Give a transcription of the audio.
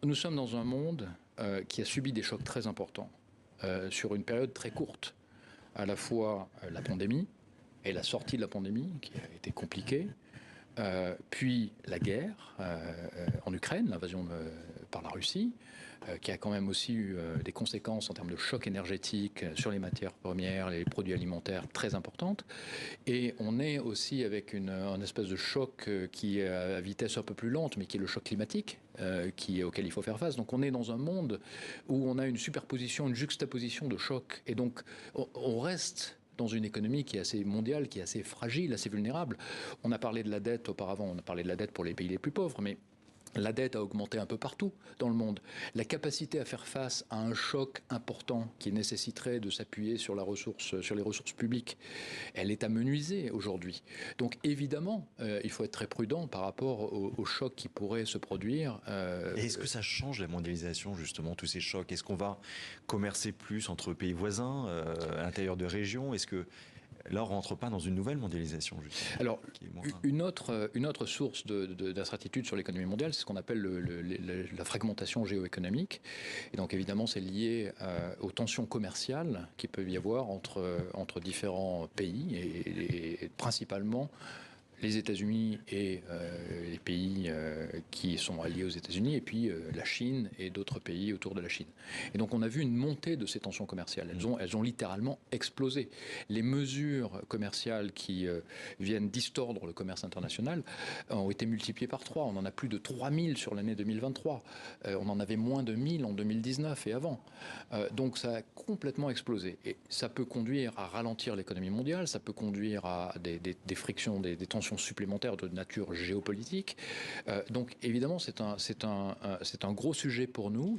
Nous sommes dans un monde qui a subi des chocs très importants sur une période très courte. À la fois la pandémie et la sortie de la pandémie, qui a été compliquée, puis la guerre en Ukraine, l'invasion par la Russie, qui a quand même aussi eu des conséquences en termes de choc énergétique sur les matières premières, les produits alimentaires très importantes. Et on est aussi avec un espèce de choc qui est à vitesse un peu plus lente, mais qui est le choc climatique, auquel il faut faire face. Donc on est dans un monde où on a une superposition, une juxtaposition de chocs. Et donc on reste dans une économie qui est assez mondiale, qui est assez fragile, assez vulnérable. On a parlé de la dette auparavant, on a parlé de la dette pour les pays les plus pauvres, mais la dette a augmenté un peu partout dans le monde. La capacité à faire face à un choc important qui nécessiterait de s'appuyer sur les ressources publiques, elle est amenuisée aujourd'hui. Donc évidemment, il faut être très prudent par rapport aux chocs qui pourraient se produire. Et est-ce que ça change la mondialisation, justement, tous ces chocs? Est-ce qu'on va commercer plus entre pays voisins, à l'intérieur de régions? Est-ce que là, on ne rentre pas dans une nouvelle mondialisation, justement? Alors, une autre source d'incertitude sur l'économie mondiale, c'est ce qu'on appelle la fragmentation géoéconomique. Et donc, évidemment, c'est lié aux tensions commerciales qu'il peut y avoir entre différents pays, et principalement les États-Unis et les pays qui sont alliés aux États-Unis, et puis la Chine et d'autres pays autour de la Chine. Et donc on a vu une montée de ces tensions commerciales. Elles ont littéralement explosé. Les mesures commerciales qui viennent distordre le commerce international ont été multipliées par 3. On en a plus de 3000 sur l'année 2023. On en avait moins de 1000 en 2019 et avant. Donc ça a complètement explosé. Et ça peut conduire à ralentir l'économie mondiale, ça peut conduire à des frictions, des tensions supplémentaires de nature géopolitique. Donc évidemment, c'est un gros sujet pour nous.